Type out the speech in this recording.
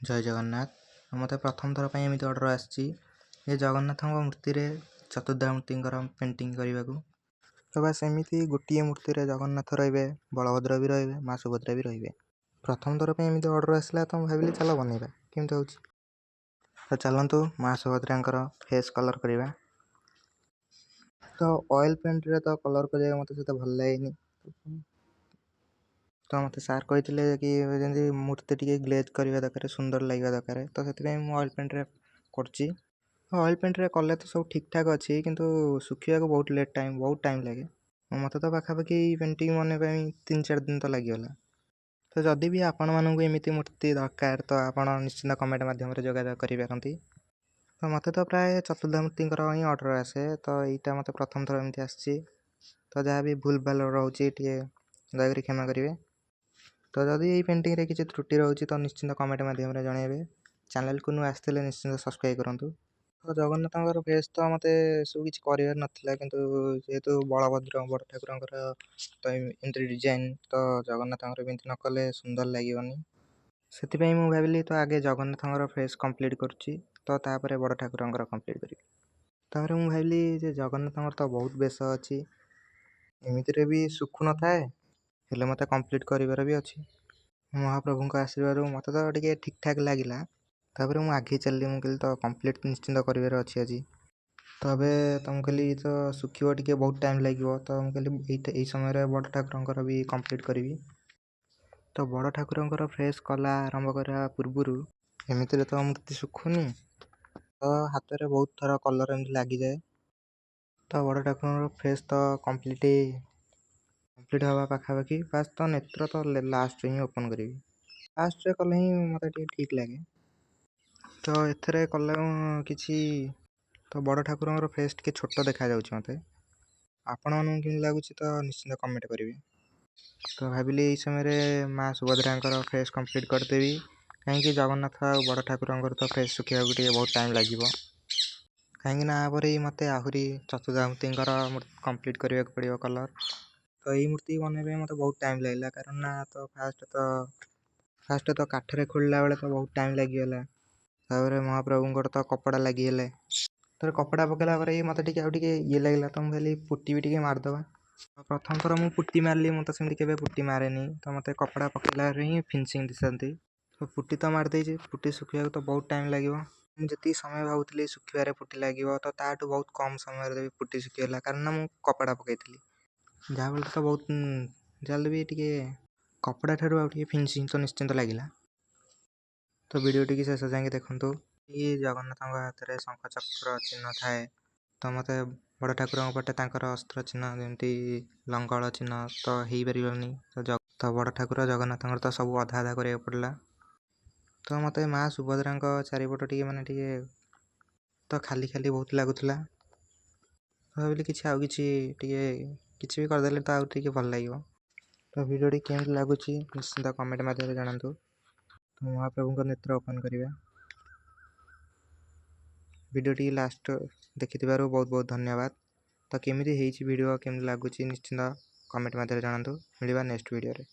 जय जगन्नाथ मत प्रथम थर पर एमती अर्डर आसी जगन्नाथ मूर्ति चतुर्धा मूर्ति पेंटिंग करने को तो बस एमती गोटे मूर्ति जगन्नाथ रे बलभद्र भी रे माँ सुभद्रा भी रे प्रथम थर पर एमती अर्डर आसला तो भाविली चल बनइबा केमती हो तो चलतु माँ सुभद्रा फेस कलर करवा तो ऑयल पेंट रे तो कलर कर मत से भल लगे तो मत सार कहते कि जमी मूर्ति टी ग्लेज करवा दरकार सुंदर लगे दरकार तो से ऑयल पेंट रे करची ऑयल पेंट रे कले तो सब ठीक ठाक अच्छी किंतु सुखा को बहुत टाइम लगे मत तो पाखापाखि पेंटिंग मन 3-4 दिन तो लगिगला तो जदि भी आपण मानू एमती मूर्ति दरकार तो आप निश्चिंत कमेंट मध्यम जोगाजोग करें तो मत तो प्राय चतुर्धा मूर्ति ही ऑर्डर आसे तो यहाँ मत प्रथम थर एमती आसी तो जहाँ भी भूल भाल रोचे दयाक क्षमा करेंगे तो जदि ये पेंटिंग रे किसी त्रुटि रोचे तो निश्चिंत कमेंट मध्यम जनइबे चैनल को नु आसते निश्चिंत सब्सक्राइब करूँ तो जगन्नाथ फेस तो मत सब किसी कर नाला कि जेहेतु बलभद्र बड़ ठाकुर तो एमती डिजाइन तो जगन्नाथ न कले सुंदर लगे से भाविली तो आगे जगन्नाथ फेस कंप्लीट करुच्ची तो तापर बड़ ठाकुर कंप्लीट करी तापर मुझे भाविली जगन्नाथ तो बहुत बेश अच्छी एमती भी सुखु न थाए हेले मत कंप्लीट कर भी अच्छी महाप्रभु आशीर्वाद मत तो टे ठीक ठाक लगे तापर मुझे आगे चलि मुझे तो कंप्लीट निश्चिंत कर अच्छी आज तो अबे तुम कहली तो सुखियो टे बहुत टाइम लगे तो मुझे कहली समय बड़ ठाकुर भी कंप्लीट करी तो बड़ ठाकुर फ्रेश कला आरंभ करने पूर्व एमती तो मूर्ति सुखुनी तो हाथ में बहुत थर कलर एमती लगी जाए तो बड़ ठाकुर फ्रेश तो कंप्लीट हवा पाखापाखि बास तो नेत्र तो लास्ट ही ओपन करी लास्ट रे कले ही मत ठीक लगे तो एथरे कले किसी तो बड़ ठाकुर फेस टे छोट देखा जाउछ मते आपण मन केम लगुच तो निश्चिंत कमेंट करेंगे तो भाविली यही समय माँ सुभद्रा फेस कंप्लीट करदेवी कहीं जगन्नाथ बड़ ठाकुर तो फेस सुखा बहुत टाइम लगे कहीं पर मत आहरी चतुर्धा मूर्ति कंप्लीट करने को पड़ो कलर तो यही मूर्ति बनवाई मत बहुत टाइम लगला कारण ना तो फास्ट तो काठरे खोलला बेले तो बहुत टाइम लगिगला तापर महाप्रभु तो कपड़ा लगिगले तो कपड़ा पकेला मत ये लगला तो मुझे पुट्टी भी मारदे प्रथम थर मुझे पुट्टी मारे मत से पुट्टी मारे तो मत कपड़ा पकेला ही फिनिशिंग दिशा तो पुट्टी तो मारदे पुट्टी सुखा तो बहुत टाइम लगे जी समय भावुली सुखारे पुट्टी लगे तो ताठू बहुत कम समय पुट्टी सुखीगला कारण मुझे कपड़ा पकई जहाँ बेले तो बहुत जल्दी भी टे कपड़ा ठार फिनिशिंग तो निश्चिंत लगे तो वीडियो टी शेष जाए देखूँ ये जगन्नाथ हाथ में शंख चक्र चिन्ह थाए तो मत बड़ ठाकुर पटे अस्त्र चिन्ह जमी लंगल चिन्ह तो हो पारनी तो बड़ ठाकुर जगन्नाथ तो सब अधा अधा करा पड़ा तो मत माँ सुभद्रा चारिपट टे माने तो खाली खाली बहुत लगुला तो भाविली किसी भी करदे तो आउ भल लगे तो वीडियो केमती लगुच निश्चिंत कमेंट मध्यम जानतु तो महाप्रभु नेत्र ओपन करवा वीडियो टी लास्ट देखि बहुत बहुत धन्यवाद तो केमी वीडियो केमती लगुच निश्चिंत कमेंट मध्यम जानतु मिलवा नेक्स्ट वीडियो रे।